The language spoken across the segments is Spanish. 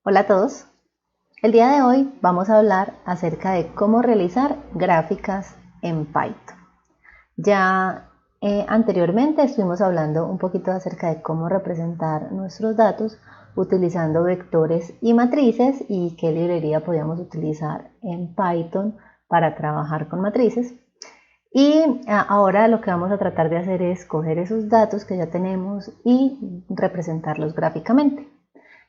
Hola a todos. El día de hoy vamos a hablar acerca de cómo realizar gráficas en Python. Ya anteriormente estuvimos hablando un poquito acerca de cómo representar nuestros datos utilizando vectores y matrices y qué librería podíamos utilizar en Python para trabajar con matrices. Y ahora lo que vamos a tratar de hacer es coger esos datos que ya tenemos y representarlos gráficamente.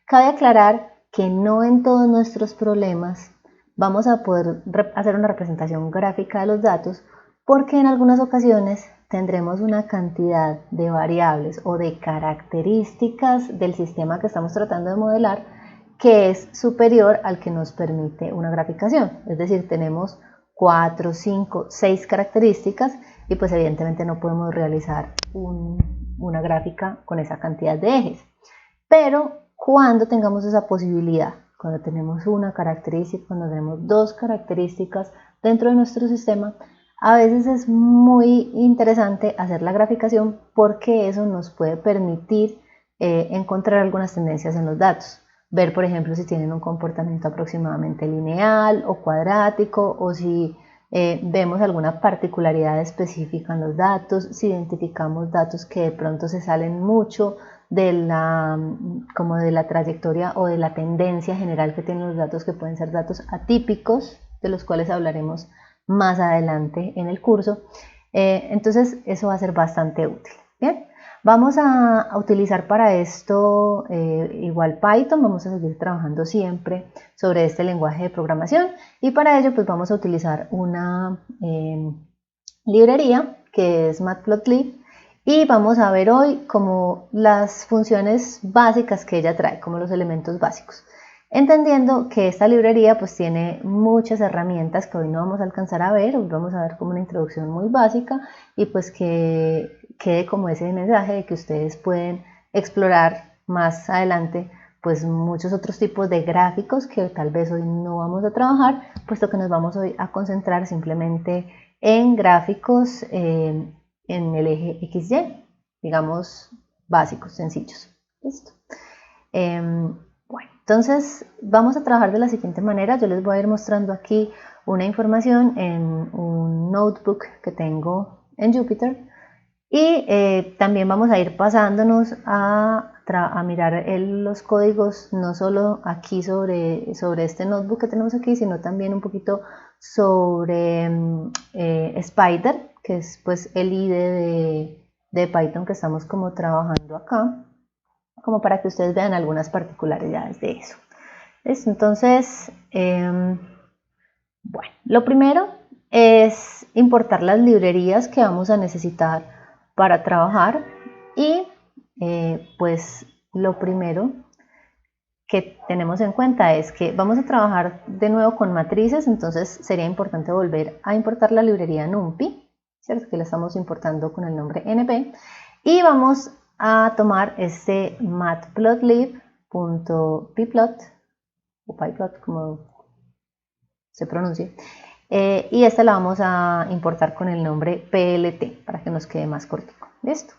Cabe aclarar que no en todos nuestros problemas vamos a poder hacer una representación gráfica de los datos porque en algunas ocasiones tendremos una cantidad de variables o de características del sistema que estamos tratando de modelar que es superior al que nos permite una graficación. Es decir, tenemos 4, 5, 6 características y pues evidentemente no podemos realizar una gráfica con esa cantidad de ejes. Pero cuando tengamos esa posibilidad, cuando tenemos una característica, cuando tenemos dos características dentro de nuestro sistema, a veces es muy interesante hacer la graficación porque eso nos puede permitir encontrar algunas tendencias en los datos. Ver, por ejemplo, si tienen un comportamiento aproximadamente lineal o cuadrático o si vemos alguna particularidad específica en los datos, si identificamos datos que de pronto se salen mucho de la trayectoria o de la tendencia general que tienen los datos, que pueden ser datos atípicos, de los cuales hablaremos más adelante en el curso. Entonces eso va a ser bastante útil. Bien, vamos a utilizar para esto igual Python. Vamos a seguir trabajando siempre sobre este lenguaje de programación y para ello pues vamos a utilizar una librería que es Matplotlib. Y vamos a ver hoy como las funciones básicas que ella trae, como los elementos básicos. Entendiendo que esta librería pues tiene muchas herramientas que hoy no vamos a alcanzar a ver, hoy vamos a ver como una introducción muy básica y pues que quede como ese mensaje de que ustedes pueden explorar más adelante pues muchos otros tipos de gráficos que tal vez hoy no vamos a trabajar, puesto que nos vamos hoy a concentrar simplemente en gráficos en el eje XY, digamos básicos, sencillos. ¿Listo? Bueno, entonces vamos a trabajar de la siguiente manera. Yo les voy a ir mostrando aquí una información en un notebook que tengo en Jupyter y también vamos a ir pasándonos a mirar los códigos no solo aquí sobre este notebook que tenemos aquí, sino también un poquito sobre Spider, que es pues el IDE de Python que estamos como trabajando acá, como para que ustedes vean algunas particularidades de eso. ¿Listo? Entonces, bueno, lo primero es importar las librerías que vamos a necesitar para trabajar y pues lo primero que tenemos en cuenta es que vamos a trabajar de nuevo con matrices, entonces sería importante volver a importar la librería NumPy, ¿cierto? Que la estamos importando con el nombre np, y vamos a tomar este matplotlib.pyplot o pyplot como se pronuncie, y esta la vamos a importar con el nombre plt para que nos quede más cortico. ¿Listo?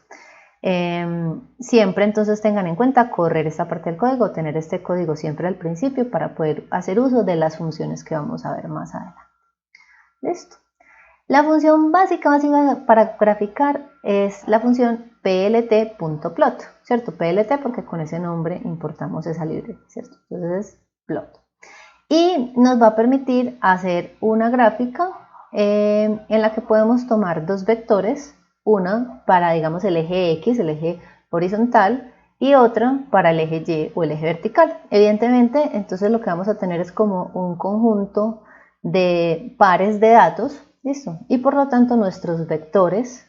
Siempre entonces tengan en cuenta correr esta parte del código, tener este código siempre al principio para poder hacer uso de las funciones que vamos a ver más adelante. ¿Listo? La función básica para graficar es la función plt.plot, ¿cierto? PLT porque con ese nombre importamos esa librería, ¿cierto? Entonces es plot. Y nos va a permitir hacer una gráfica en la que podemos tomar dos vectores, una para digamos el eje X, el eje horizontal, y otra para el eje Y o el eje vertical. Evidentemente, entonces lo que vamos a tener es como un conjunto de pares de datos, ¿listo? Y por lo tanto nuestros vectores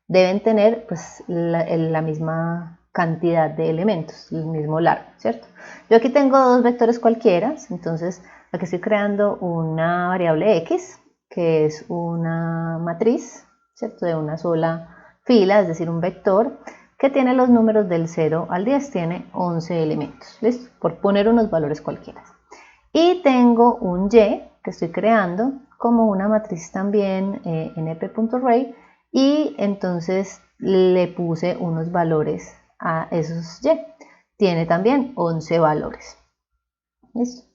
deben tener pues la misma cantidad de elementos, el mismo largo, ¿cierto? Yo aquí tengo dos vectores cualquiera, entonces aquí estoy creando una variable x, que es una matriz, ¿cierto? De una sola fila, es decir, un vector, que tiene los números del 0 al 10, tiene 11 elementos, ¿listo? Por poner unos valores cualquiera. Y tengo un y que estoy creando como una matriz también np.array, y entonces le puse unos valores a esos y. Tiene también 11 valores. ¿Listo?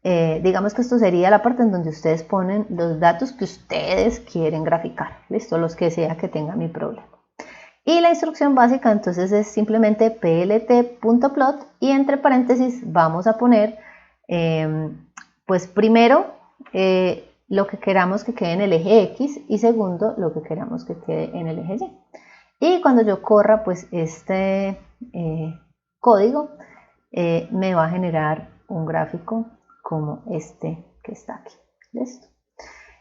Digamos que esto sería la parte en donde ustedes ponen los datos que ustedes quieren graficar, ¿listo? Los que sea que tenga mi problema. Y la instrucción básica entonces es simplemente plt.plot y entre paréntesis vamos a poner pues primero lo que queramos que quede en el eje X y segundo lo que queramos que quede en el eje Y. Y cuando yo corra pues este código me va a generar un gráfico como este que está aquí. ¿Listo?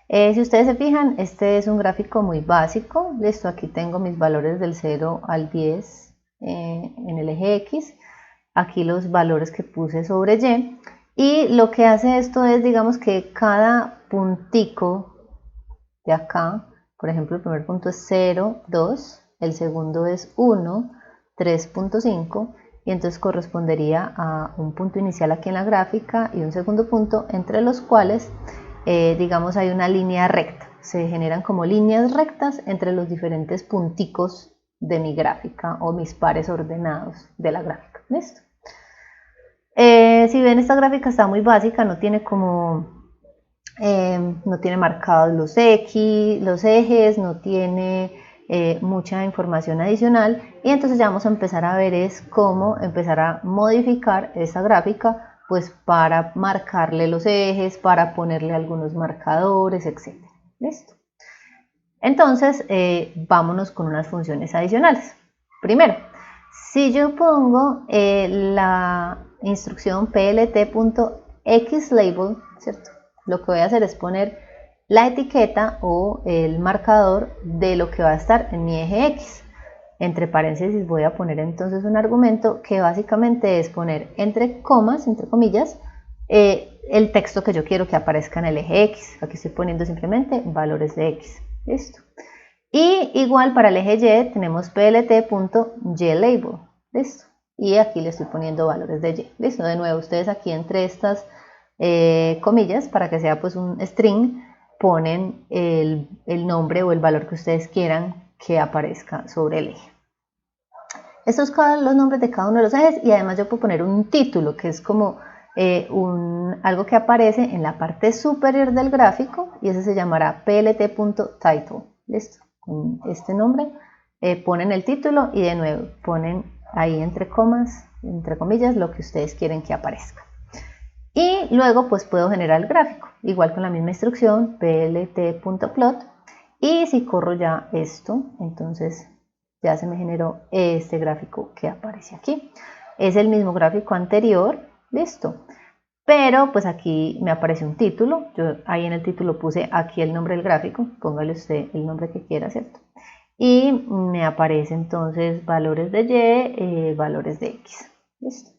Si ustedes se fijan, este es un gráfico muy básico. Listo, aquí tengo mis valores del 0 al 10 en el eje X. Aquí los valores que puse sobre Y. Y lo que hace esto es, digamos que cada puntico de acá, por ejemplo, el primer punto es 0, 2, el segundo es 1, 3.5, y entonces correspondería a un punto inicial aquí en la gráfica y un segundo punto, entre los cuales digamos hay una línea recta, se generan como líneas rectas entre los diferentes punticos de mi gráfica o mis pares ordenados de la gráfica. ¿Listo? Si ven, esta gráfica está muy básica, no tiene como no tiene marcados los ejes, no tiene mucha información adicional, y entonces ya vamos a empezar a ver es cómo empezar a modificar esta gráfica pues para marcarle los ejes, para ponerle algunos marcadores, etc. ¿Listo? Entonces vámonos con unas funciones adicionales. Primero, si yo pongo la instrucción plt.xlabel, ¿cierto? Lo que voy a hacer es poner la etiqueta o el marcador de lo que va a estar en mi eje X. Entre paréntesis voy a poner entonces un argumento que básicamente es poner entre comas, entre comillas, el texto que yo quiero que aparezca en el eje X. Aquí estoy poniendo simplemente valores de X. ¿Listo? Y igual para el eje Y tenemos plt.ylabel. ¿Listo? Y aquí le estoy poniendo valores de Y. ¿Listo? De nuevo, ustedes aquí entre estas comillas, para que sea pues un string, ponen el nombre o el valor que ustedes quieran que aparezca sobre el eje. Estos son los nombres de cada uno de los ejes, y además yo puedo poner un título que es como algo que aparece en la parte superior del gráfico, y ese se llamará plt.title. ¿Listo? Con este nombre ponen el título y de nuevo ponen ahí entre comas, entre comillas, lo que ustedes quieren que aparezca. Y luego pues puedo generar el gráfico, igual con la misma instrucción, plt.plot, y si corro ya esto, entonces ya se me generó este gráfico que aparece aquí. Es el mismo gráfico anterior, listo, pero pues aquí me aparece un título. Yo ahí en el título puse aquí el nombre del gráfico, póngale usted el nombre que quiera, ¿cierto? Y me aparece entonces valores de Y, valores de X, ¿listo?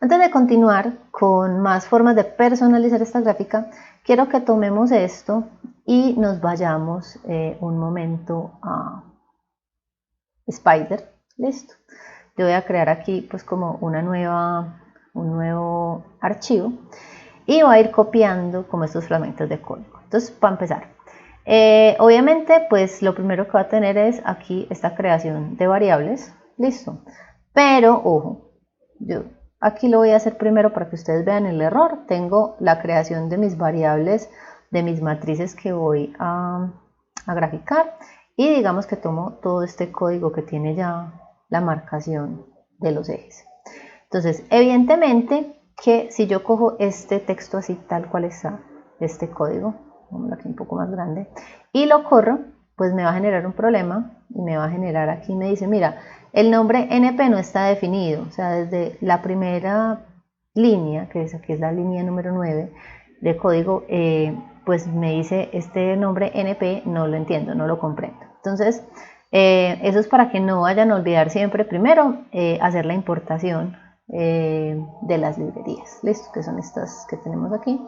Antes de continuar con más formas de personalizar esta gráfica, quiero que tomemos esto y nos vayamos un momento a Spider. Listo. Yo voy a crear aquí pues como un nuevo archivo y voy a ir copiando como estos fragmentos de código. Entonces, para empezar, obviamente pues lo primero que va a tener es aquí esta creación de variables. Listo. Pero ojo, yo aquí lo voy a hacer primero para que ustedes vean el error. Tengo la creación de mis variables, de mis matrices que voy a graficar, y digamos que tomo todo este código que tiene ya la marcación de los ejes. Entonces, evidentemente que si yo cojo este texto así tal cual está, este código, pongo aquí un poco más grande, y lo corro, pues me va a generar un problema y me va a generar aquí, me dice, mira, el nombre NP no está definido, o sea, desde la primera línea, que es aquí es la línea número 9 de código, pues me dice este nombre NP no lo entiendo, no lo comprendo. Entonces, eso es para que no vayan a olvidar siempre primero hacer la importación de las librerías, listo, que son estas que tenemos aquí.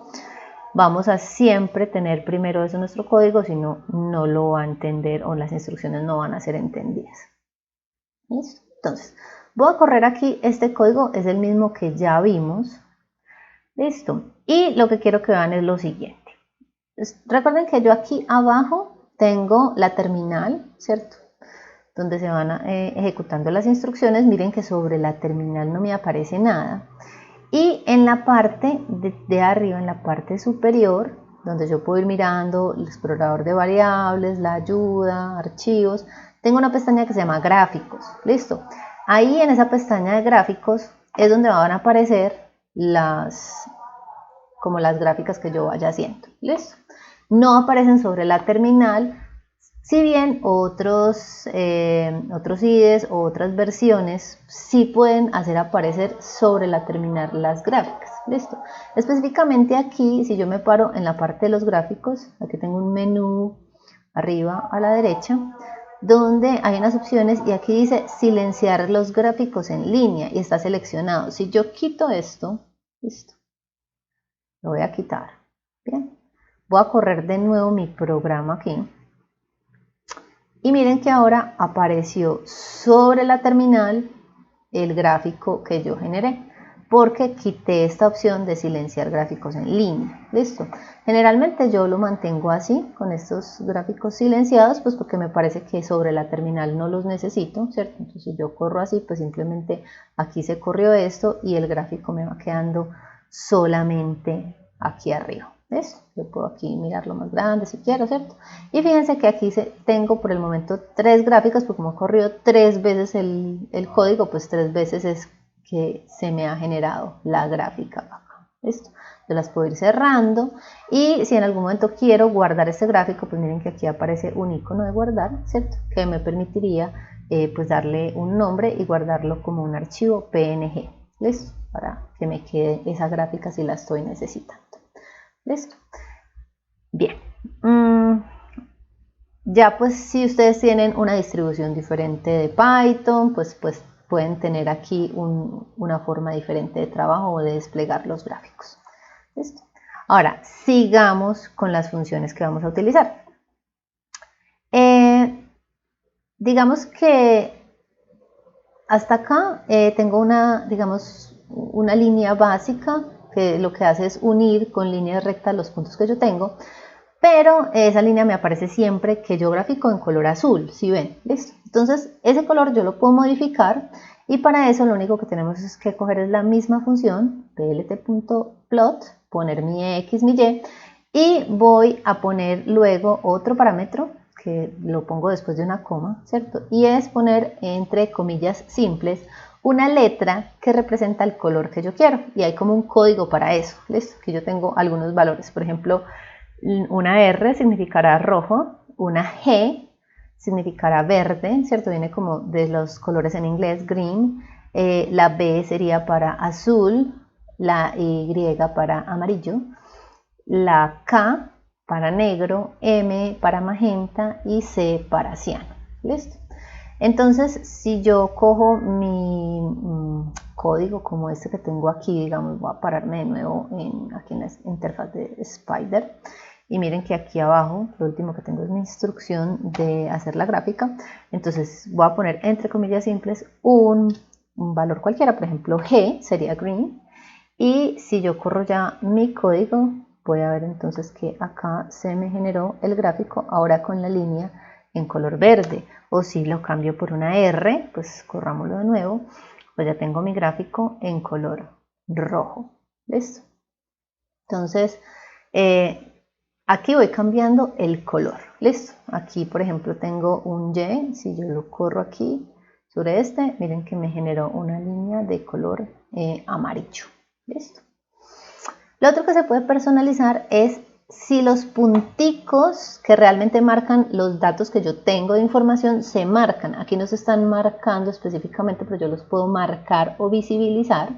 Vamos a siempre tener primero eso en nuestro código, si no, no lo va a entender o las instrucciones no van a ser entendidas. ¿Listo? Entonces, voy a correr aquí este código, es el mismo que ya vimos. Listo. Y lo que quiero que vean es lo siguiente. Recuerden que yo aquí abajo tengo la terminal, ¿cierto? Donde se van ejecutando las instrucciones. Miren que sobre la terminal no me aparece nada. Y en la parte de arriba, en la parte superior, donde yo puedo ir mirando el explorador de variables, la ayuda, archivos, tengo una pestaña que se llama gráficos, listo. Ahí en esa pestaña de gráficos es donde van a aparecer las gráficas que yo vaya haciendo, listo. No aparecen sobre la terminal, si bien otros IDEs o otras versiones sí pueden hacer aparecer sobre la terminal las gráficas, listo. Específicamente aquí, si yo me paro en la parte de los gráficos, aquí tengo un menú arriba a la derecha, donde hay unas opciones y aquí dice silenciar los gráficos en línea y está seleccionado. Si yo quito esto, listo, lo voy a quitar, bien, voy a correr de nuevo mi programa aquí. Y miren que ahora apareció sobre la terminal el gráfico que yo generé, porque quité esta opción de silenciar gráficos en línea. Listo. Generalmente yo lo mantengo así, con estos gráficos silenciados, pues porque me parece que sobre la terminal no los necesito, ¿cierto? Entonces si yo corro así, pues simplemente aquí se corrió esto y el gráfico me va quedando solamente aquí arriba. ¿Ves? Yo puedo aquí mirarlo más grande si quiero, ¿cierto? Y fíjense que aquí tengo por el momento 3 gráficas, porque como he corrido 3 veces el código, pues 3 veces es que se me ha generado la gráfica acá. ¿Listo? Yo las puedo ir cerrando y si en algún momento quiero guardar este gráfico, pues miren que aquí aparece un icono de guardar, ¿cierto? Que me permitiría pues darle un nombre y guardarlo como un archivo PNG, ¿listo? Para que me quede esa gráfica si la estoy necesitando. ¿Listo? Bien. Ya pues si ustedes tienen una distribución diferente de Python, pues pueden tener aquí una forma diferente de trabajo o de desplegar los gráficos. ¿Listo? Ahora, sigamos con las funciones que vamos a utilizar. Digamos que hasta acá tengo una línea básica que lo que hace es unir con líneas rectas los puntos que yo tengo, pero esa línea me aparece siempre que yo grafico en color azul, ¿sí ven? ¿Listo? Entonces ese color yo lo puedo modificar y para eso lo único que tenemos es que coger la misma función, plt.plot, poner mi x, mi y voy a poner luego otro parámetro que lo pongo después de una coma, ¿cierto? Y es poner entre comillas simples una letra que representa el color que yo quiero y hay como un código para eso, ¿listo? Que yo tengo algunos valores, por ejemplo, una R significará rojo, una G significará verde, ¿cierto? Viene como de los colores en inglés, green, la B sería para azul, la Y para amarillo, la K para negro, M para magenta y C para ciano, ¿listo? Entonces, si yo cojo mi código como este que tengo aquí, digamos, voy a pararme de nuevo aquí en la interfaz de Spider y miren que aquí abajo, lo último que tengo es mi instrucción de hacer la gráfica. Entonces voy a poner entre comillas simples un valor cualquiera, por ejemplo G sería green, y si yo corro ya mi código, voy a ver entonces que acá se me generó el gráfico ahora con la línea en color verde, o si lo cambio por una R, pues corrámoslo de nuevo, pues ya tengo mi gráfico en color rojo. ¿Listo? Entonces aquí voy cambiando el color. ¿Listo? Aquí por ejemplo tengo un Y, si yo lo corro aquí sobre este, miren que me generó una línea de color amarillo. ¿Listo? Lo otro que se puede personalizar es si los punticos que realmente marcan los datos que yo tengo de información se marcan. Aquí no se están marcando específicamente, pero yo los puedo marcar o visibilizar.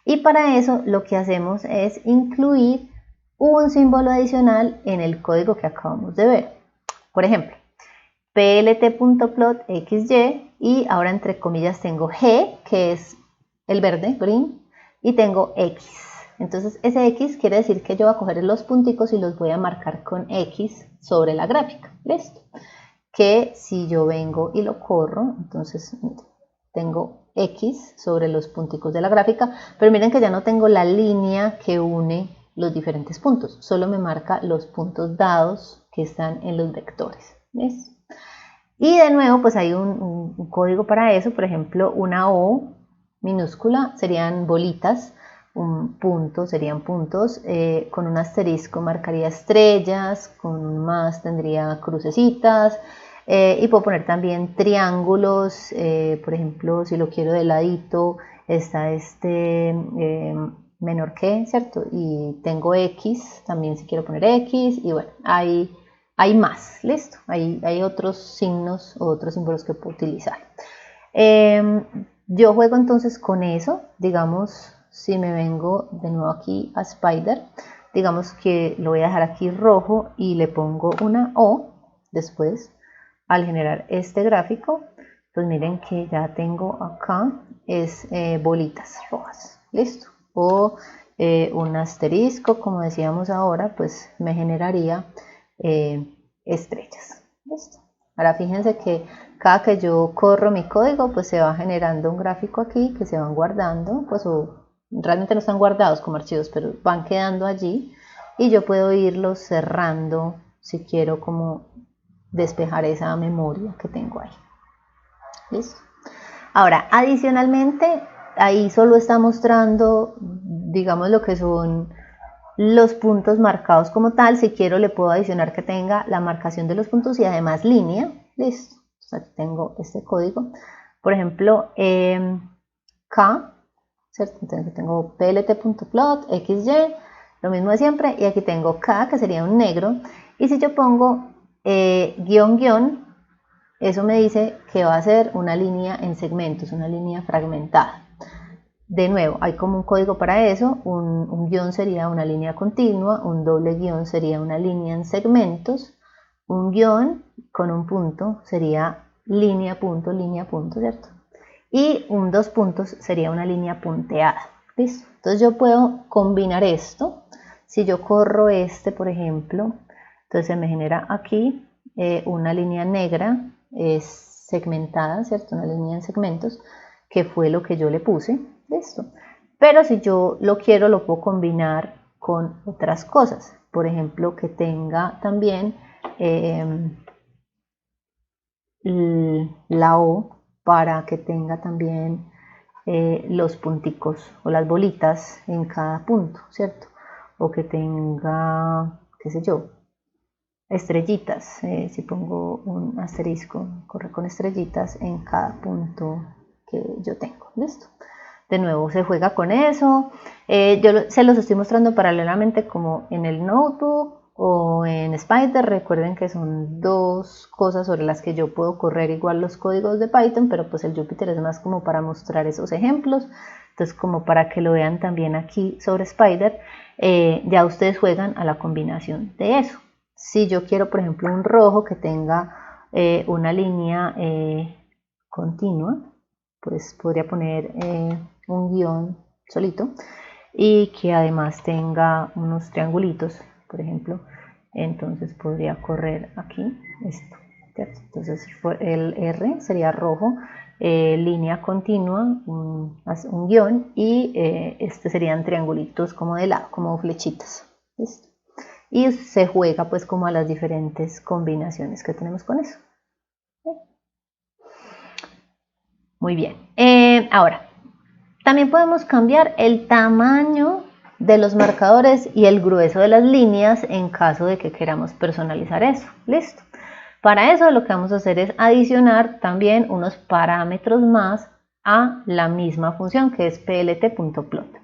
Y para eso lo que hacemos es incluir un símbolo adicional en el código que acabamos de ver. Por ejemplo, plt.plot xy y ahora entre comillas tengo G, que es el verde, green, y tengo X. Entonces ese X quiere decir que yo voy a coger los punticos y los voy a marcar con X sobre la gráfica. ¿Listo? Que si yo vengo y lo corro, entonces tengo X sobre los punticos de la gráfica, pero miren que ya no tengo la línea que une los diferentes puntos, solo me marca los puntos dados que están en los vectores. ¿Ves? Y de nuevo pues hay un código para eso, por ejemplo una O minúscula serían bolitas, un punto, serían puntos, con un asterisco marcaría estrellas, con un más tendría crucecitas, y puedo poner también triángulos, por ejemplo, si lo quiero de ladito, está este menor que, ¿cierto? Y tengo X, también si quiero poner X, y bueno, hay más, listo, hay otros signos o otros símbolos que puedo utilizar. Yo juego entonces con eso, digamos, si me vengo de nuevo aquí a Spider, digamos que lo voy a dejar aquí rojo y le pongo una O después. Al generar este gráfico, pues miren que ya tengo acá es bolitas rojas, listo, o un asterisco, como decíamos ahora, pues me generaría estrellas, listo. Ahora fíjense que cada que yo corro mi código, pues se va generando un gráfico aquí que se van guardando, pues o realmente no están guardados como archivos, pero van quedando allí y yo puedo irlos cerrando si quiero como despejar esa memoria que tengo ahí. ¿Listo? Ahora, adicionalmente, ahí solo está mostrando, digamos, lo que son los puntos marcados como tal. Si quiero, le puedo adicionar que tenga la marcación de los puntos y además línea. Listo. Aquí tengo este código. Por ejemplo, K, ¿cierto? Entonces tengo plt.plot, xy, lo mismo de siempre. Y aquí tengo K, que sería un negro. Y si yo pongo guión guión, eso me dice que va a ser una línea en segmentos, una línea fragmentada. De nuevo, hay como un código para eso. Un guión sería una línea continua, un doble guión sería una línea en segmentos, un guión con un punto sería línea punto, ¿cierto? Y un dos puntos sería una línea punteada. ¿Listo? Entonces yo puedo combinar esto. Si yo corro este, por ejemplo, entonces me genera aquí una línea negra segmentada, ¿cierto? Una línea en segmentos, que fue lo que yo le puse. Listo. Pero si yo lo quiero, lo puedo combinar con otras cosas. Por ejemplo, que tenga también la O, para que tenga también los punticos o las bolitas en cada punto, ¿cierto? O que tenga, qué sé yo, estrellitas. Si pongo un asterisco, corre con estrellitas en cada punto que yo tengo. ¿Listo? De nuevo se juega con eso. Yo se los estoy mostrando paralelamente como en el notebook o en Spider. Recuerden que son dos cosas sobre las que yo puedo correr igual los códigos de Python, pero pues el Jupyter es más como para mostrar esos ejemplos. Entonces, como para que lo vean también aquí sobre Spider, ya ustedes juegan a la combinación de eso. Si yo quiero, por ejemplo, un rojo que tenga una línea continua, pues podría poner un guión solito y que además tenga unos triangulitos, por ejemplo. Entonces podría correr aquí esto, ¿cierto? Entonces el R sería rojo, línea continua, un guión, y este serían triangulitos como de lado, como flechitas. ¿Listo? Y se juega pues como a las diferentes combinaciones que tenemos con eso. Muy bien. Ahora, también podemos cambiar el tamaño de los marcadores y el grueso de las líneas en caso de que queramos personalizar eso. Listo. Para eso lo que vamos a hacer es adicionar también unos parámetros más a la misma función, que es plt.plot.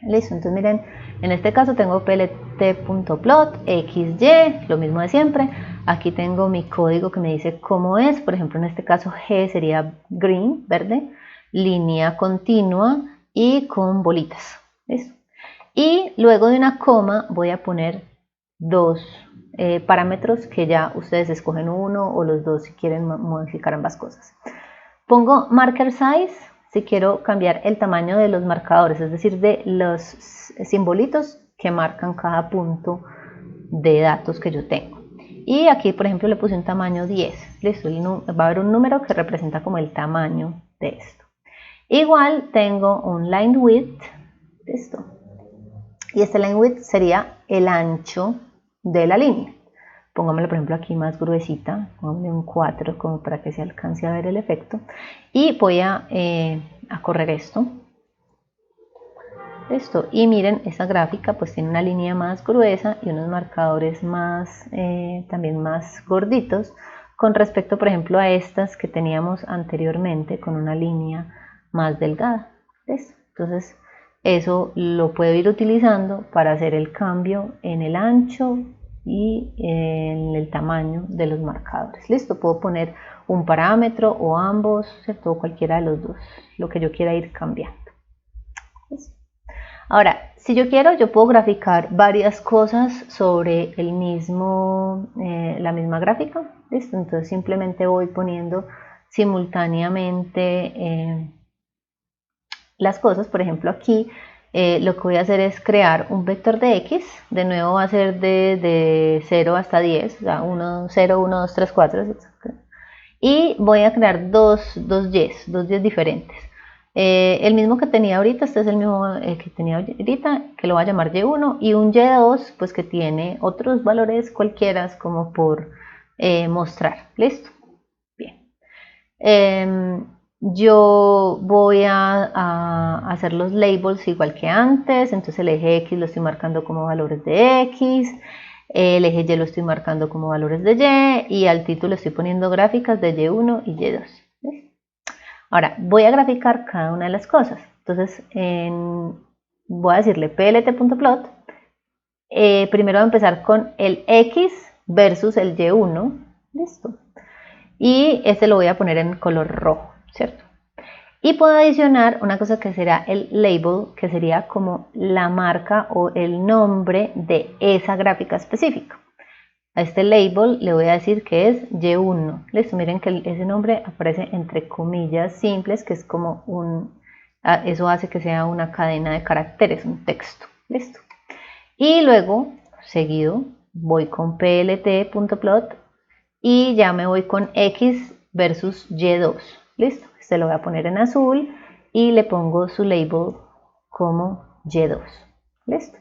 Listo, entonces miren, en este caso tengo plt.plot, xy, lo mismo de siempre. Aquí tengo mi código que me dice cómo es. Por ejemplo, en este caso G sería green, verde, línea continua y con bolitas. ¿Listo? Y luego de una coma voy a poner dos parámetros que ya ustedes escogen uno o los dos si quieren modificar ambas cosas. Pongo marker size si quiero cambiar el tamaño de los marcadores, es decir, de los simbolitos que marcan cada punto de datos que yo tengo. Y aquí, por ejemplo, le puse un tamaño 10. Listo, va a haber un número que representa como el tamaño de esto. Igual tengo un line width, listo. Y este line width sería el ancho de la línea. Pongámoslo, por ejemplo, aquí más gruesita, pongámosle un 4 como para que se alcance a ver el efecto. Y voy a correr esto. Listo, y miren, esta gráfica pues tiene una línea más gruesa y unos marcadores más, también más gorditos, con respecto, por ejemplo, a estas que teníamos anteriormente con una línea más delgada. ¿Listo? Entonces, eso lo puedo ir utilizando para hacer el cambio en el ancho y en el tamaño de los marcadores. Listo, puedo poner un parámetro o ambos, ¿cierto? O cualquiera de los dos, lo que yo quiera ir cambiando. ¿Listo? Ahora, si yo quiero, yo puedo graficar varias cosas sobre el mismo, la misma gráfica. ¿Listo? Entonces simplemente voy poniendo simultáneamente las cosas. Por ejemplo, aquí lo que voy a hacer es crear un vector de X. De nuevo va a ser de 0 hasta 10, o sea, 1, 0, 1, 2, 3, 4. Y voy a crear dos Y's diferentes. El mismo que tenía ahorita, este es el mismo que tenía ahorita, que lo voy a llamar Y1, y un Y2 pues que tiene otros valores cualquiera como por mostrar. ¿Listo? Bien. Yo voy a hacer los labels igual que antes, entonces el eje X lo estoy marcando como valores de X, el eje Y lo estoy marcando como valores de Y, y al título estoy poniendo gráficas de Y1 y Y2. ¿Listo? Ahora, voy a graficar cada una de las cosas. Entonces, voy a decirle plt.plot. Primero voy a empezar con el X versus el Y1. Listo. Y este lo voy a poner en color rojo, ¿cierto? Y puedo adicionar una cosa que será el label, que sería como la marca o el nombre de esa gráfica específica. A este label le voy a decir que es Y1. Listo, miren que ese nombre aparece entre comillas simples, que es como eso hace que sea una cadena de caracteres, un texto. Listo. Y luego, seguido, voy con plt.plot y ya me voy con X versus Y2. Listo, este lo voy a poner en azul y le pongo su label como Y2. Listo.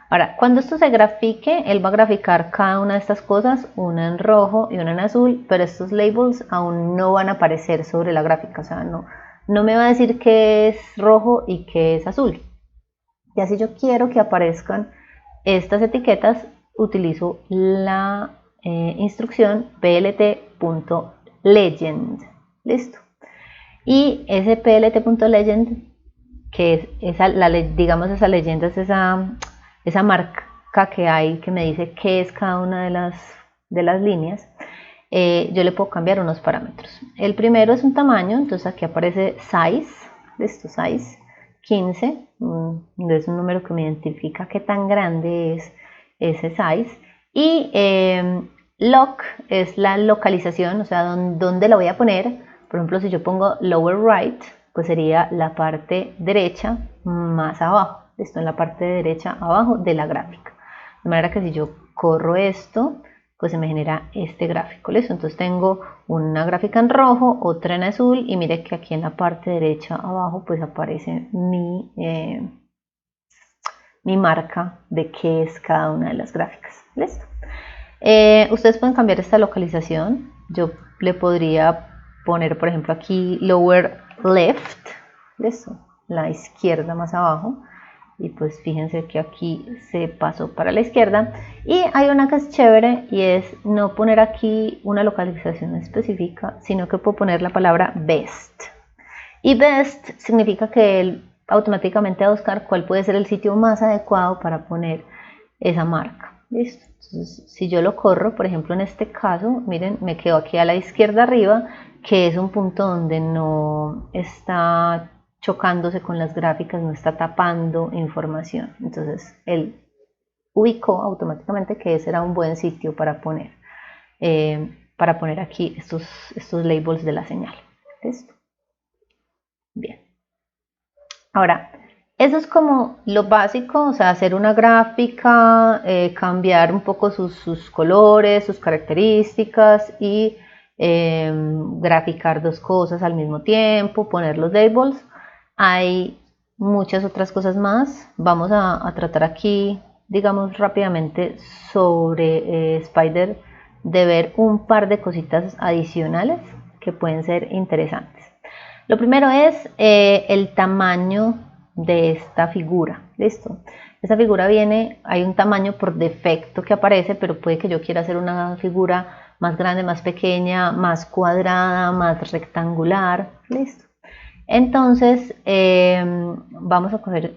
Ahora, cuando esto se grafique, él va a graficar cada una de estas cosas, una en rojo y una en azul, pero estos labels aún no van a aparecer sobre la gráfica, o sea, no me va a decir que es rojo y que es azul. Ya si yo quiero que aparezcan estas etiquetas, utilizo la instrucción plt.legend. Listo. Y ese plt.legend, que es digamos esa leyenda, es esa marca que hay que me dice qué es cada una de las líneas, yo le puedo cambiar unos parámetros. El primero es un tamaño, entonces aquí aparece size, listo, size 15, es un número que me identifica qué tan grande es ese size, y loc es la localización, o sea, dónde la voy a poner. Por ejemplo, si yo pongo lower right, pues sería la parte derecha más abajo. Esto en la parte derecha abajo de la gráfica. De manera que si yo corro esto, pues se me genera este gráfico. ¿Listo? Entonces tengo una gráfica en rojo, otra en azul, y mire que aquí en la parte derecha abajo pues aparece mi marca de qué es cada una de las gráficas. ¿Listo? Ustedes pueden cambiar esta localización. Yo le podría poner, por ejemplo, aquí lower left, ¿listo? La izquierda más abajo, y pues fíjense que aquí se pasó para la izquierda. Y hay una que es chévere, y es no poner aquí una localización específica, sino que puedo poner la palabra best, y best significa que él automáticamente va a buscar cuál puede ser el sitio más adecuado para poner esa marca. ¿Listo? Entonces, si yo lo corro, por ejemplo en este caso, miren, me quedo aquí a la izquierda arriba, que es un punto donde no está chocándose con las gráficas, no está tapando información. Entonces él ubicó automáticamente que ese era un buen sitio para poner aquí estos labels de la señal. ¿Listo? Bien. Ahora, eso es como lo básico, o sea, hacer una gráfica, cambiar un poco sus colores, sus características y graficar dos cosas al mismo tiempo, poner los labels. Hay muchas otras cosas más. Vamos a tratar aquí, digamos rápidamente, sobre Spider, de ver un par de cositas adicionales que pueden ser interesantes. Lo primero es el tamaño de esta figura. Listo. Esta figura viene, hay un tamaño por defecto que aparece, pero puede que yo quiera hacer una figura más grande, más pequeña, más cuadrada, más rectangular. Listo. Entonces vamos a coger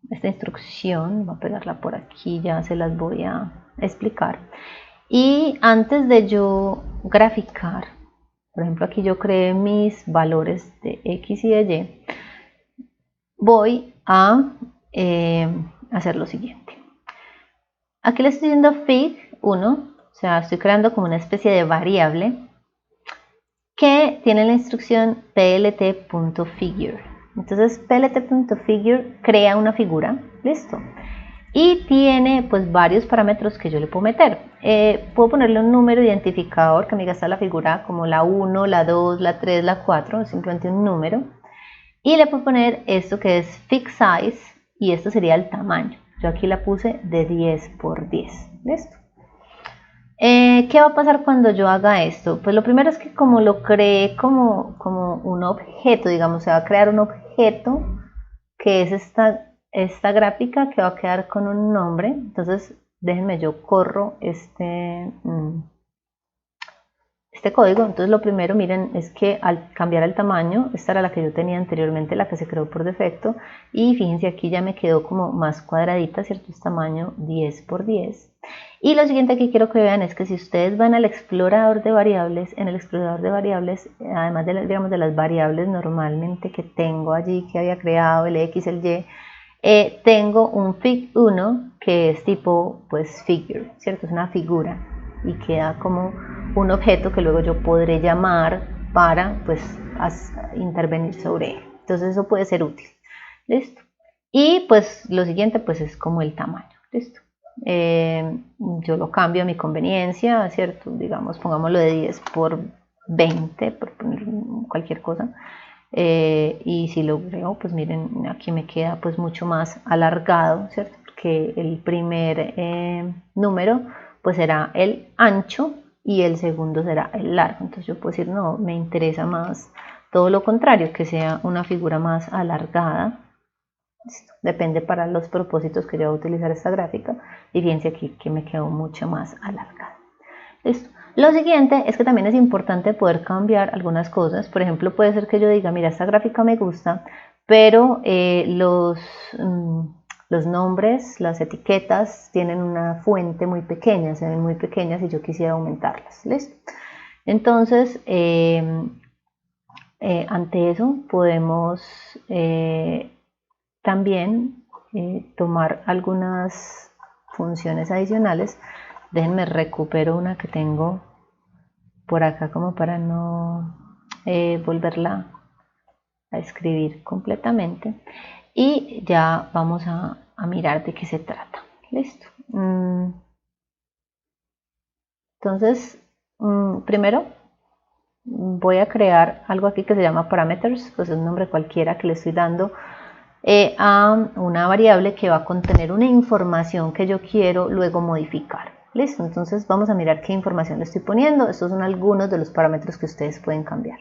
esta instrucción, voy a pegarla por aquí, ya se las voy a explicar. Y antes de yo graficar, por ejemplo aquí yo creé mis valores de X y de Y, voy a hacer lo siguiente. Aquí le estoy diciendo fig1, o sea, estoy creando como una especie de variable que tiene la instrucción plt.figure. Entonces plt.figure crea una figura, listo, y tiene pues varios parámetros que yo le puedo meter. Puedo ponerle un número identificador que me diga está la figura, como la 1, la 2, la 3, la 4, simplemente un número, y le puedo poner esto que es fig size, y esto sería el tamaño. Yo aquí la puse de 10 por 10, listo. ¿Qué va a pasar cuando yo haga esto? Pues lo primero es que como lo creé como un objeto, digamos, se va a crear un objeto que es esta gráfica que va a quedar con un nombre. Entonces déjenme, yo corro este código. Entonces lo primero, miren, es que al cambiar el tamaño, esta era la que yo tenía anteriormente, la que se creó por defecto, y fíjense aquí ya me quedó como más cuadradita, ¿cierto? Es tamaño 10 por 10. Y lo siguiente que quiero que vean es que si ustedes van al explorador de variables, en el explorador de variables, además de, digamos, de las variables normalmente que tengo allí, que había creado, el X, el Y, tengo un fig1 que es tipo pues figure, ¿cierto? Es una figura y queda como un objeto que luego yo podré llamar para pues intervenir sobre él. Entonces eso puede ser útil, ¿listo? Y pues lo siguiente pues es como el tamaño, ¿listo? Yo lo cambio a mi conveniencia, ¿cierto? Digamos, pongámoslo de 10 por 20, por poner cualquier cosa. Y si lo creo, pues miren, aquí me queda pues mucho más alargado, ¿cierto? Porque el primer número pues será el ancho y el segundo será el largo. Entonces yo puedo decir, no, me interesa más todo lo contrario, que sea una figura más alargada. Listo. Depende para los propósitos que yo voy a utilizar esta gráfica, y fíjense aquí que me quedó mucho más alargada. Listo. Lo siguiente es que también es importante poder cambiar algunas cosas. Por ejemplo, puede ser que yo diga, mira, esta gráfica me gusta, pero los nombres, las etiquetas tienen una fuente muy pequeña, se ven muy pequeñas y yo quisiera aumentarlas. ¿Listo? Entonces, ante eso podemos también tomar algunas funciones adicionales. Déjenme recupero una que tengo por acá como para no volverla a escribir completamente, y ya vamos a mirar de qué se trata. Listo. Entonces primero voy a crear algo aquí que se llama parameters, pues es un nombre cualquiera que le estoy dando a una variable que va a contener una información que yo quiero luego modificar. Listo, entonces vamos a mirar qué información le estoy poniendo. Estos son algunos de los parámetros que ustedes pueden cambiar.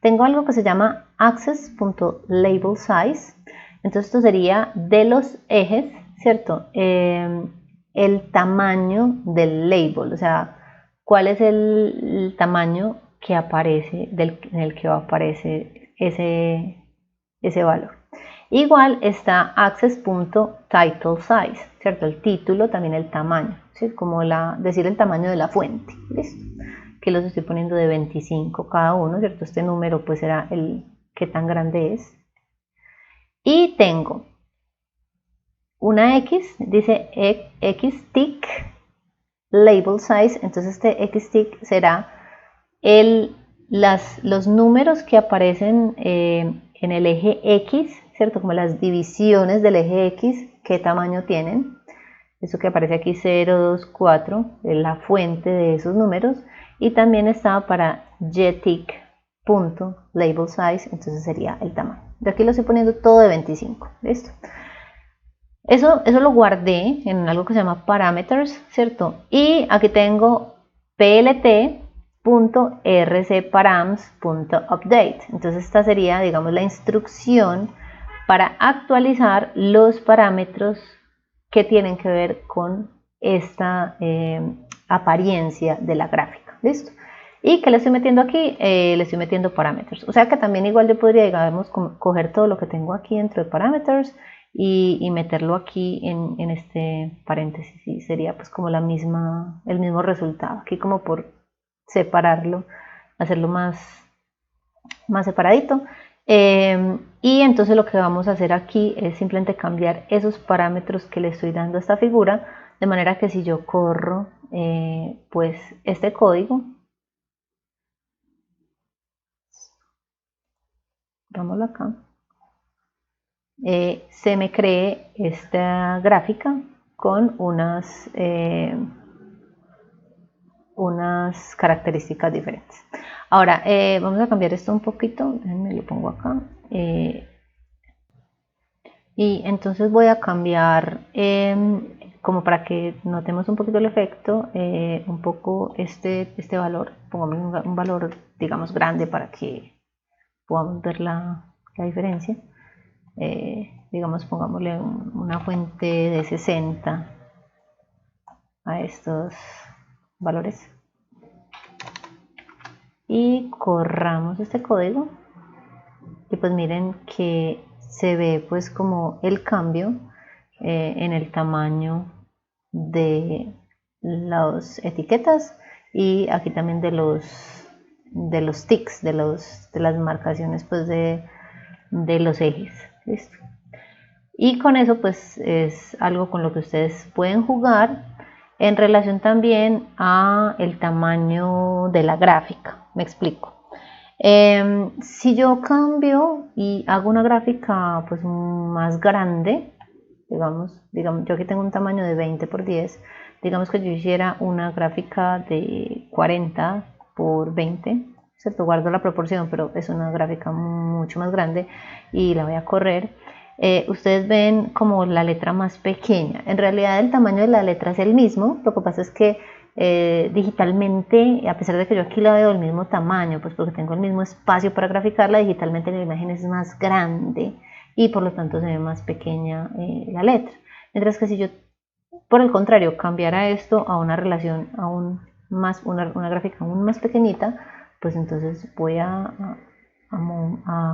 Tengo algo que se llama access.labelSize. Entonces esto sería de los ejes, ¿cierto? El tamaño del label, o sea, cuál es el tamaño que aparece, en el que va a aparecer ese valor. Igual está access.titleSize, ¿cierto? El título, también el tamaño, ¿sí? Como decir el tamaño de la fuente, ¿listo? Que los estoy poniendo de 25 cada uno, ¿cierto? Este número pues será el que tan grande es. Y tengo una X, dice xtick label size, entonces este xtick será los números que aparecen en el eje X, ¿cierto? Como las divisiones del eje X, qué tamaño tienen. Eso que aparece aquí 0, 2, 4, es la fuente de esos números. Y también está para gtick.labelSize, entonces sería el tamaño. Yo aquí lo estoy poniendo todo de 25, ¿listo? Eso lo guardé en algo que se llama parameters, ¿cierto? Y aquí tengo plt.rcparams.update. Entonces esta sería, digamos, la instrucción para actualizar los parámetros que tienen que ver con esta apariencia de la gráfica. ¿Listo? ¿Y qué le estoy metiendo aquí? Le estoy metiendo parámetros. O sea que también igual yo podría, digamos, coger todo lo que tengo aquí dentro de parámetros y meterlo aquí en este paréntesis, y sería pues como el mismo resultado. Aquí como por separarlo, hacerlo más separadito. Y entonces lo que vamos a hacer aquí es simplemente cambiar esos parámetros que le estoy dando a esta figura, de manera que si yo corro pues este código, dámoslo acá, se me cree esta gráfica con unas características diferentes. Ahora vamos a cambiar esto un poquito, déjenme lo pongo acá, y entonces voy a cambiar como para que notemos un poquito el efecto, un poco este valor, pongamos un valor digamos grande para que podamos ver la diferencia. Digamos, pongámosle una fuente de 60 a estos valores y corramos este código, y pues miren que se ve pues como el cambio en el tamaño de las etiquetas, y aquí también de los ticks, de las marcaciones pues de los ejes. ¿Listo? Y con eso pues es algo con lo que ustedes pueden jugar en relación también a el tamaño de la gráfica. Me explico. Si yo cambio y hago una gráfica pues más grande, digamos yo aquí tengo un tamaño de 20 por 10, digamos que yo hiciera una gráfica de 40 por 20, ¿cierto? Guardo la proporción, pero es una gráfica mucho más grande y la voy a correr. Ustedes ven como la letra más pequeña. En realidad el tamaño de la letra es el mismo, lo que pasa es que digitalmente, a pesar de que yo aquí la veo del mismo tamaño, pues porque tengo el mismo espacio para graficarla, digitalmente la imagen es más grande y por lo tanto se ve más pequeña la letra. Mientras que si yo, por el contrario, cambiara esto a una relación aún más, una gráfica aún más pequeñita, pues entonces voy a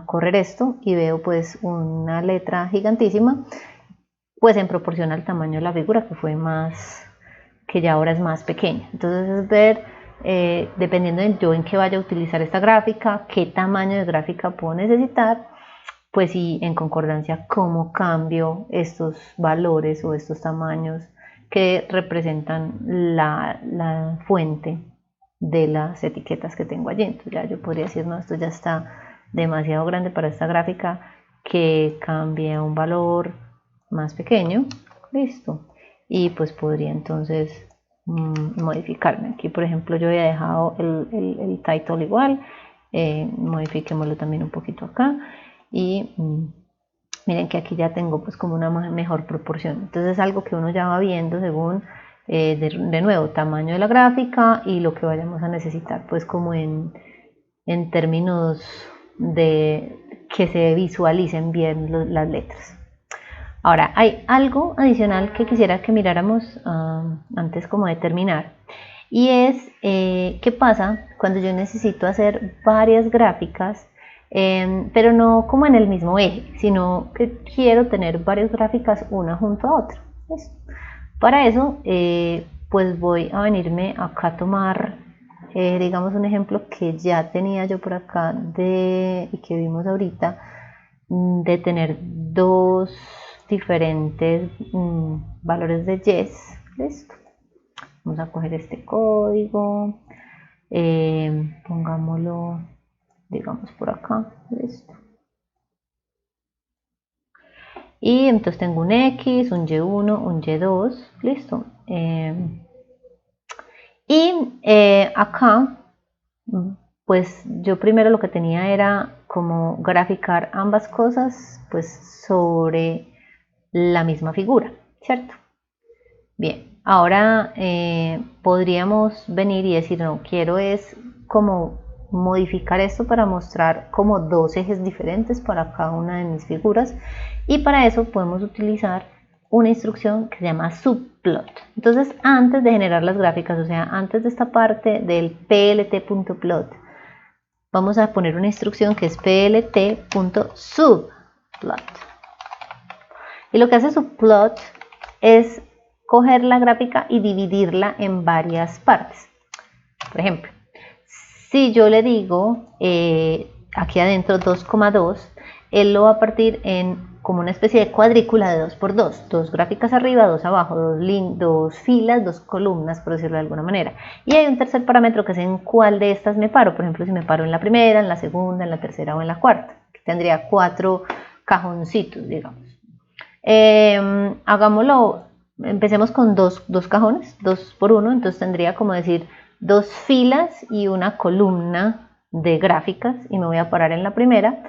correr esto y veo pues una letra gigantísima, pues en proporción al tamaño de la figura que ya ahora es más pequeña. Entonces es ver, dependiendo de yo en qué vaya a utilizar esta gráfica, qué tamaño de gráfica puedo necesitar, pues y en concordancia cómo cambio estos valores o estos tamaños que representan la fuente de las etiquetas que tengo allí. Entonces ya yo podría decir, no, esto ya está demasiado grande para esta gráfica, que cambie a un valor más pequeño. Listo. Y pues podría entonces modificarme. Aquí por ejemplo yo había dejado el title igual, modifiquémoslo también un poquito acá, y miren que aquí ya tengo pues como una mejor proporción. Entonces es algo que uno ya va viendo según de nuevo tamaño de la gráfica y lo que vayamos a necesitar pues como en términos de que se visualicen bien las letras. Ahora hay algo adicional que quisiera que miráramos antes como de terminar, y es qué pasa cuando yo necesito hacer varias gráficas, pero no como en el mismo eje, sino que quiero tener varias gráficas una junto a otra. Para eso pues voy a venirme acá a tomar digamos un ejemplo que ya tenía yo por acá y que vimos ahorita, de tener dos diferentes valores de yes. Listo. Vamos a coger este código, pongámoslo digamos por acá. Listo. Y entonces tengo un X, un Y1, un Y2, listo. Acá, pues yo primero lo que tenía era como graficar ambas cosas pues sobre la misma figura, ¿cierto? Bien, ahora podríamos venir y decir, no, quiero es como modificar esto para mostrar como dos ejes diferentes para cada una de mis figuras, y para eso podemos utilizar una instrucción que se llama subplot. Entonces, antes de generar las gráficas, o sea, antes de esta parte del plt.plot, vamos a poner una instrucción que es plt.subplot. Y lo que hace subplot es coger la gráfica y dividirla en varias partes. Por ejemplo, si yo le digo aquí adentro 2,2, él lo va a partir en como una especie de cuadrícula de 2×2, dos gráficas arriba, dos abajo, dos filas, dos columnas, por decirlo de alguna manera. Y hay un tercer parámetro que es en cuál de estas me paro. Por ejemplo, si me paro en la primera, en la segunda, en la tercera o en la cuarta. Tendría 4 cajoncitos, digamos. Hagámoslo, empecemos con dos cajones, 2×1, entonces tendría como decir 2 filas y una columna de gráficas, y me voy a parar en la primera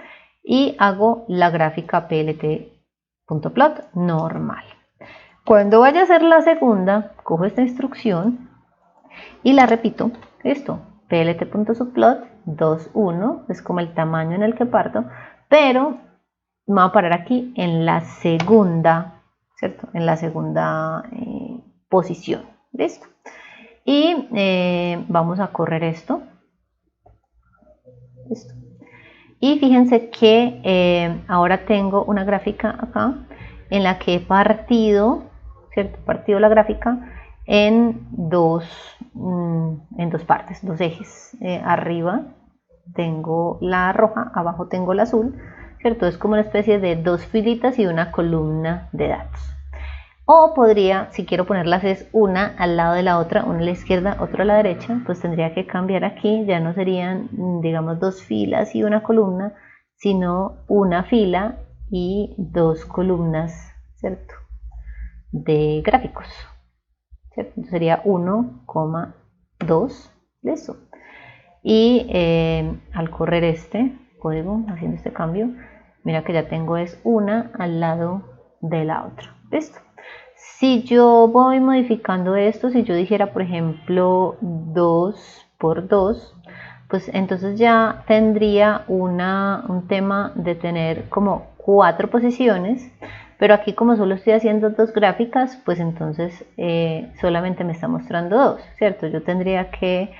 y hago la gráfica plt.plot normal. Cuando vaya a hacer la segunda, cojo esta instrucción y la repito, esto, plt.subplot 2,1, es como el tamaño en el que parto, pero me voy a parar aquí en la segunda, ¿cierto? En la segunda posición, ¿listo? Y vamos a correr esto. ¿Listo? Y fíjense que ahora tengo una gráfica acá en la que he partido, ¿cierto? Partido la gráfica en dos partes, dos ejes. Arriba tengo la roja, abajo tengo la azul, ¿cierto? Es como una especie de dos filitas y una columna de datos. O podría, si quiero ponerlas es una al lado de la otra, una a la izquierda, otra a la derecha, pues tendría que cambiar aquí, ya no serían, digamos, dos filas y una columna, sino una fila y dos columnas, ¿cierto? De gráficos, ¿cierto? Entonces sería 1,2, listo. Y al correr este código, haciendo este cambio, mira que ya tengo es una al lado de la otra, listo. Si yo voy modificando esto, si yo dijera por ejemplo 2×2, pues entonces ya tendría un tema de tener como 4 posiciones, pero aquí como solo estoy haciendo 2 gráficas, pues entonces solamente me está mostrando 2, ¿cierto? Yo tendría que,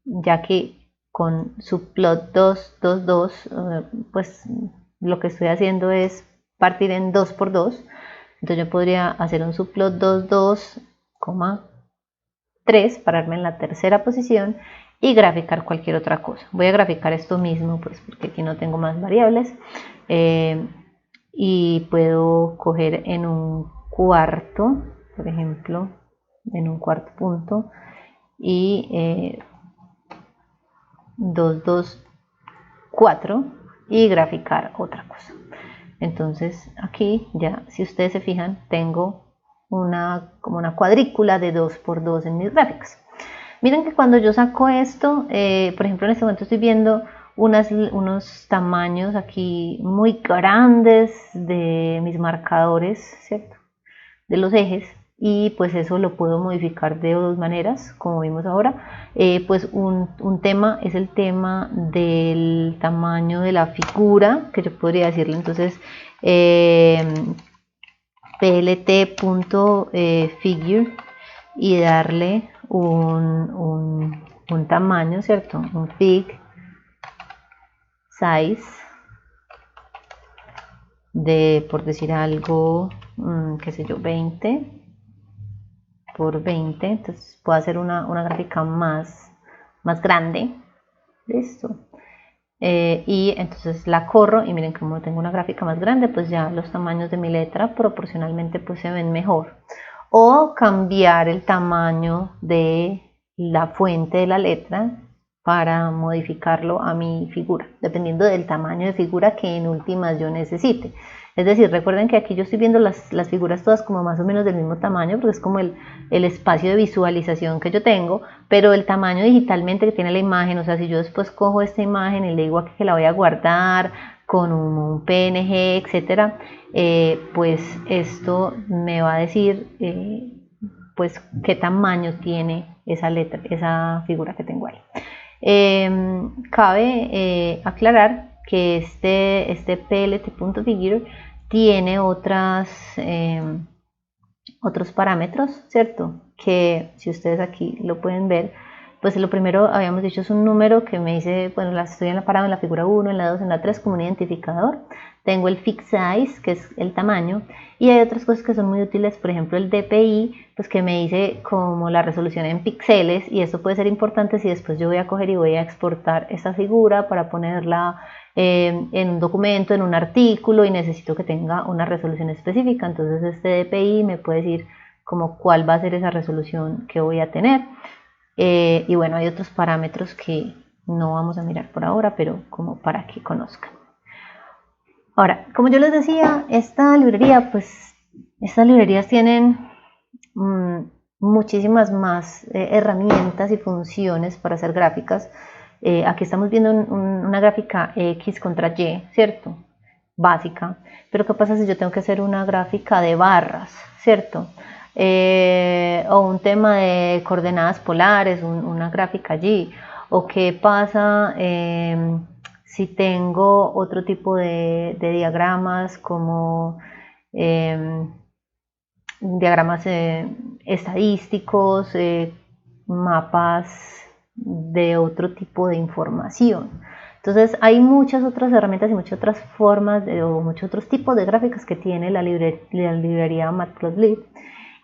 ya que con subplot 2×2, pues lo que estoy haciendo es partir en 2×2, entonces yo podría hacer un subplot 2,2,3, pararme en la tercera posición y graficar cualquier otra cosa. Voy a graficar esto mismo, pues porque aquí no tengo más variables, y puedo coger en un cuarto, por ejemplo, en un cuarto punto, y 2,2,4 y graficar otra cosa. Entonces aquí ya, si ustedes se fijan, tengo como una cuadrícula de 2×2 en mis gráficas. Miren que cuando yo saco esto, por ejemplo en este momento estoy viendo unos tamaños aquí muy grandes de mis marcadores, ¿cierto? De los ejes, y pues eso lo puedo modificar de dos maneras, como vimos ahora. Pues un tema es el tema del tamaño de la figura, que yo podría decirle entonces plt.figure y darle un tamaño, ¿cierto? Un fig size de, por decir algo, qué sé yo, 20 por 20, entonces puedo hacer una gráfica más grande, listo, y entonces la corro y miren como tengo una gráfica más grande, pues ya los tamaños de mi letra proporcionalmente pues se ven mejor. O cambiar el tamaño de la fuente de la letra para modificarlo a mi figura, dependiendo del tamaño de figura que en últimas yo necesite. Es decir, recuerden que aquí yo estoy viendo las figuras todas como más o menos del mismo tamaño, porque es como el espacio de visualización que yo tengo, pero el tamaño digitalmente que tiene la imagen, o sea, si yo después cojo esta imagen y le digo aquí que la voy a guardar con un PNG, etcétera, pues esto me va a decir pues qué tamaño tiene esa letra, esa figura que tengo ahí. Cabe aclarar que este plt.figure tiene otros parámetros, ¿cierto? Que si ustedes aquí lo pueden ver, pues lo primero habíamos dicho es un número que me dice, bueno, estoy parado en la figura 1, en la 2, en la 3 como un identificador. Tengo el fixed size, que es el tamaño, y hay otras cosas que son muy útiles, por ejemplo el DPI, pues que me dice como la resolución en píxeles, y esto puede ser importante si después yo voy a coger y voy a exportar esa figura para ponerla en un documento, en un artículo, y necesito que tenga una resolución específica. Entonces este DPI me puede decir como cuál va a ser esa resolución que voy a tener. Y bueno, hay otros parámetros que no vamos a mirar por ahora, pero como para que conozcan. Ahora, como yo les decía, estas librerías tienen muchísimas más herramientas y funciones para hacer gráficas. Aquí estamos viendo una gráfica X contra Y, ¿cierto? Básica. Pero ¿qué pasa si yo tengo que hacer una gráfica de barras, ¿cierto? O un tema de coordenadas polares, una gráfica allí. O qué pasa si tengo otro tipo de diagramas como diagramas estadísticos, mapas de otro tipo de información. Entonces hay muchas otras herramientas y muchas otras formas o muchos otros tipos de gráficas que tiene la librería Matplotlib.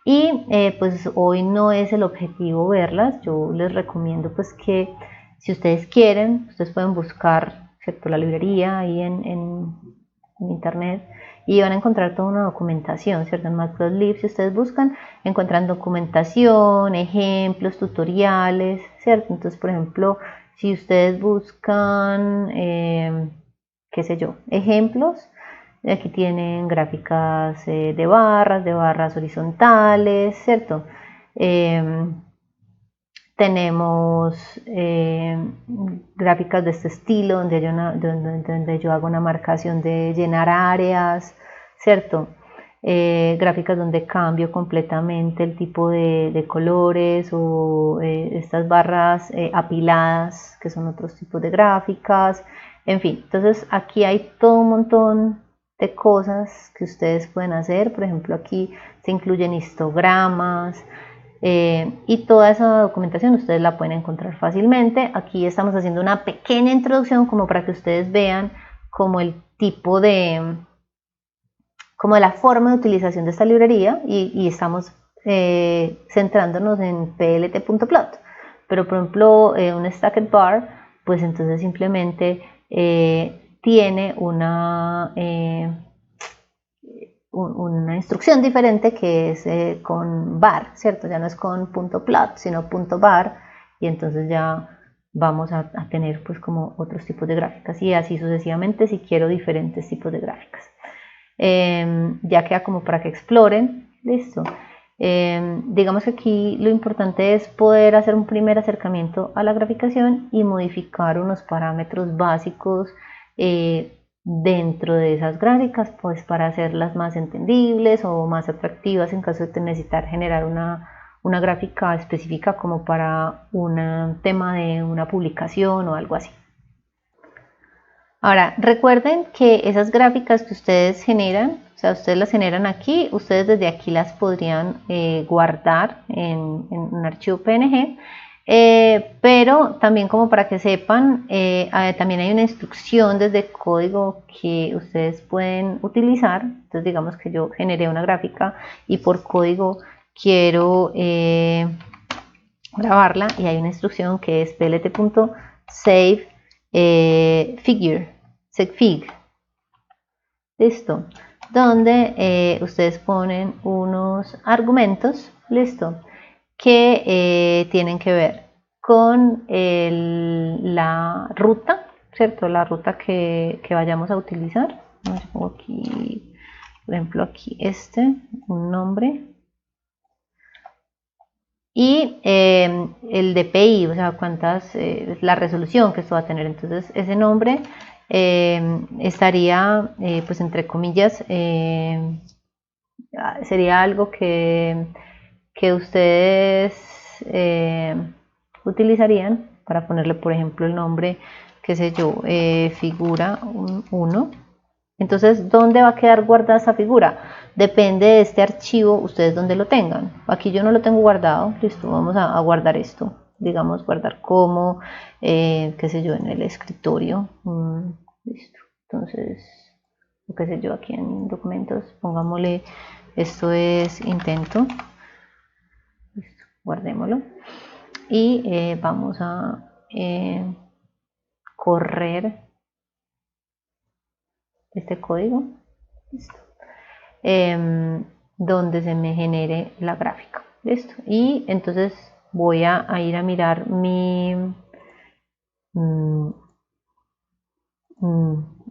Y pues hoy no es el objetivo verlas. Yo les recomiendo pues que si ustedes quieren, ustedes pueden buscar, ¿cierto?, la librería ahí en internet, y van a encontrar toda una documentación, ¿cierto? En Matplotlib, si ustedes buscan, encuentran documentación, ejemplos, tutoriales, ¿cierto? Entonces, por ejemplo, si ustedes buscan, qué sé yo, ejemplos, aquí tienen gráficas de barras horizontales, ¿cierto? Tenemos gráficas de este estilo donde yo hago una marcación de llenar áreas, ¿cierto? Gráficas donde cambio completamente el tipo de colores, o estas barras apiladas, que son otros tipos de gráficas, en fin. Entonces aquí hay todo un montón de cosas que ustedes pueden hacer. Por ejemplo, aquí se incluyen histogramas, y toda esa documentación ustedes la pueden encontrar fácilmente. Aquí estamos haciendo una pequeña introducción como para que ustedes vean como el tipo como la forma de utilización de esta librería, y estamos centrándonos en plt.plot. Pero por ejemplo un stacked bar, pues entonces simplemente tiene una instrucción diferente, que es con bar, ¿cierto? Ya no es con .plot, sino .bar, y entonces ya vamos a tener pues como otros tipos de gráficas, y así sucesivamente si quiero diferentes tipos de gráficas. Ya queda como para que exploren, listo. Digamos que aquí lo importante es poder hacer un primer acercamiento a la graficación y modificar unos parámetros básicos dentro de esas gráficas, pues para hacerlas más entendibles o más atractivas en caso de necesitar generar una gráfica específica como para un tema de una publicación o algo así. Ahora, recuerden que esas gráficas que ustedes generan, o sea, ustedes las generan aquí, ustedes desde aquí las podrían guardar en un archivo PNG, pero también como para que sepan, también hay una instrucción desde código que ustedes pueden utilizar. Entonces digamos que yo generé una gráfica y por código quiero grabarla, y hay una instrucción que es plt.save figure, segfig, listo, donde ustedes ponen unos argumentos, listo, que tienen que ver con la ruta, ¿cierto? La ruta que vayamos a utilizar. Pongo aquí, por ejemplo, aquí un nombre, y el DPI, o sea, la resolución que esto va a tener. Entonces ese nombre estaría, pues entre comillas, sería algo que ustedes utilizarían para ponerle, por ejemplo, el nombre, qué sé yo, figura 1. Entonces, ¿dónde va a quedar guardada esa figura? Depende de este archivo, ustedes donde lo tengan. Aquí yo no lo tengo guardado, listo, vamos a guardar esto. Digamos, guardar como, qué sé yo, en el escritorio. Listo, entonces, qué sé yo, aquí en documentos, pongámosle, esto es intento. Listo, guardémoslo. Y vamos a correr este código. Listo. Donde se me genere la gráfica. Listo. Y entonces voy a ir a mirar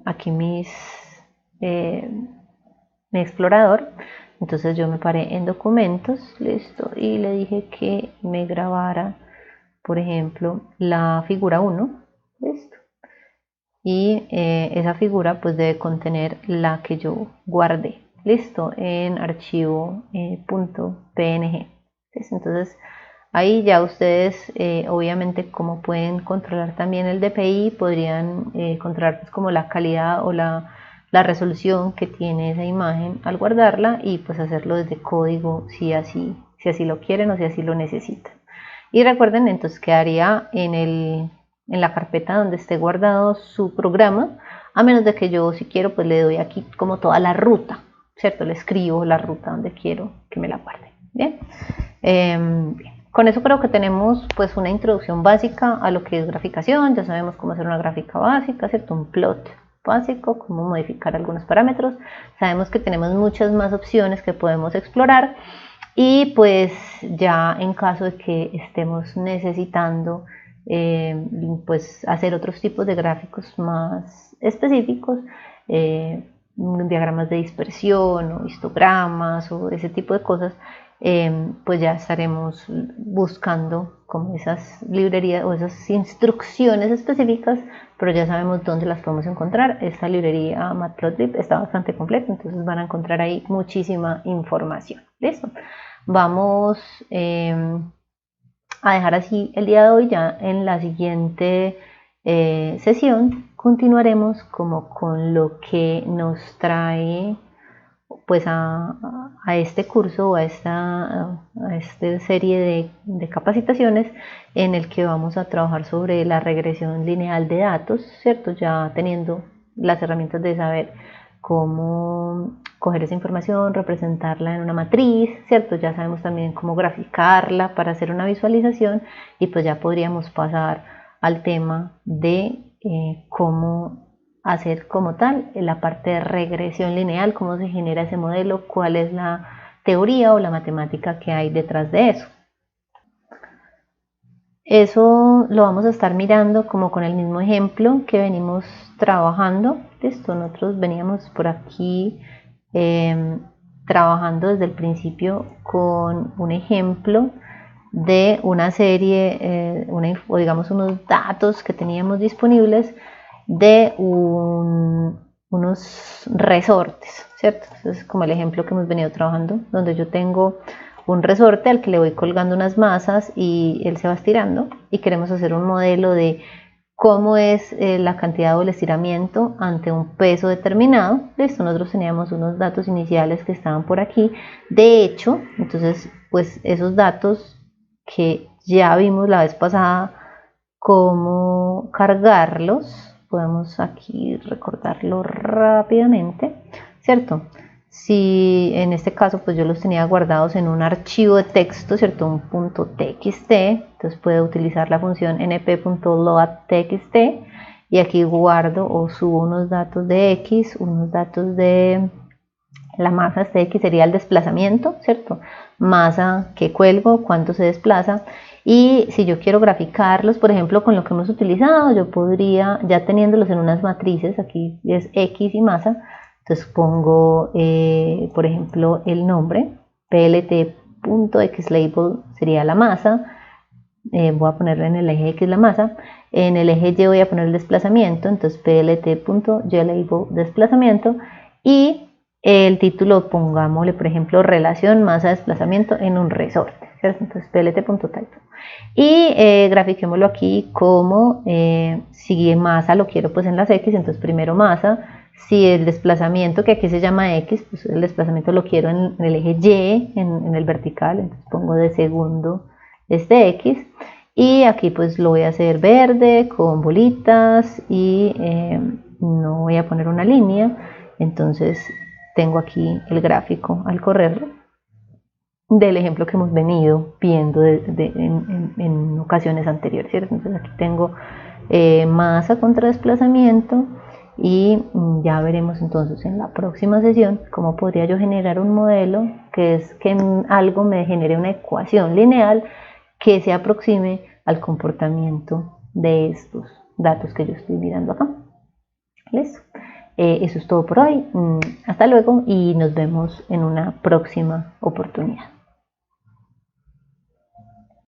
aquí mi explorador. Entonces yo me paré en documentos, listo, y le dije que me grabara, por ejemplo, la figura 1, listo. Y esa figura pues debe contener la que yo guardé, listo, en archivo .png. Entonces ahí ya ustedes obviamente, como pueden controlar también el DPI, podrían controlar pues como la calidad o la resolución que tiene esa imagen al guardarla, y pues hacerlo desde código si así lo quieren o si así lo necesitan. Y recuerden, entonces quedaría en la carpeta donde esté guardado su programa, a menos de que yo, si quiero, pues le doy aquí como toda la ruta, ¿cierto? Le escribo la ruta donde quiero que me la guarde. Bien. Con eso creo que tenemos pues una introducción básica a lo que es graficación. Ya sabemos cómo hacer una gráfica básica, ¿cierto? Un plot básico, cómo modificar algunos parámetros. Sabemos que tenemos muchas más opciones que podemos explorar, y pues ya en caso de que estemos necesitando pues hacer otros tipos de gráficos más específicos, diagramas de dispersión o histogramas o ese tipo de cosas, pues ya estaremos buscando como esas librerías o esas instrucciones específicas, pero ya sabemos dónde las podemos encontrar. Esta librería Matplotlib está bastante completa, entonces van a encontrar ahí muchísima información. ¿Listo? Vamos a dejar así el día de hoy. Ya en la siguiente sesión continuaremos como con lo que nos trae pues a este curso o a esta serie de capacitaciones, en el que vamos a trabajar sobre la regresión lineal de datos, ¿cierto? Ya teniendo las herramientas de saber cómo coger esa información, representarla en una matriz, ¿cierto? Ya sabemos también cómo graficarla para hacer una visualización, y pues ya podríamos pasar al tema de cómo hacer como tal la parte de regresión lineal, cómo se genera ese modelo, cuál es la teoría o la matemática que hay detrás de eso. Eso lo vamos a estar mirando como con el mismo ejemplo que venimos trabajando. Listo, nosotros veníamos por aquí trabajando desde el principio con un ejemplo de una serie, o digamos unos datos que teníamos disponibles de unos resortes, ¿cierto? Entonces, como el ejemplo que hemos venido trabajando, donde yo tengo un resorte al que le voy colgando unas masas y él se va estirando, y queremos hacer un modelo de cómo es la cantidad o el estiramiento ante un peso determinado. Listo, nosotros teníamos unos datos iniciales que estaban por aquí. De hecho, entonces, pues esos datos que ya vimos la vez pasada, cómo cargarlos, podemos aquí recordarlo rápidamente, ¿cierto? Si en este caso pues yo los tenía guardados en un archivo de texto, ¿cierto? Un .txt, entonces puedo utilizar la función np.loadtxt, y aquí guardo o subo unos datos de x, unos datos de la masa. Este x sería el desplazamiento, ¿cierto? Masa que cuelgo, cuánto se desplaza. Y si yo quiero graficarlos, por ejemplo, con lo que hemos utilizado, yo podría, ya teniéndolos en unas matrices, aquí es x y masa, entonces pongo, por ejemplo, el nombre, plt.xlabel sería la masa, voy a ponerle en el eje x la masa, en el eje y voy a poner el desplazamiento, entonces plt.ylabel desplazamiento, y el título pongámosle, por ejemplo, relación masa-desplazamiento en un resorte. ¿cierto? Entonces plt.type. Y grafiquémoslo aquí como si masa lo quiero pues en las X, entonces primero masa. Si el desplazamiento, que aquí se llama X, pues el desplazamiento lo quiero en el eje Y, en el vertical, entonces pongo de segundo este X. Y aquí pues lo voy a hacer verde con bolitas y no voy a poner una línea. Entonces tengo aquí el gráfico al correrlo del ejemplo que hemos venido viendo en ocasiones anteriores, ¿cierto? Entonces aquí tengo masa contra desplazamiento y ya veremos entonces en la próxima sesión cómo podría yo generar un modelo que es que en algo me genere una ecuación lineal que se aproxime al comportamiento de estos datos que yo estoy mirando acá. ¿Listo? Eso es todo por hoy. Hasta luego y nos vemos en una próxima oportunidad.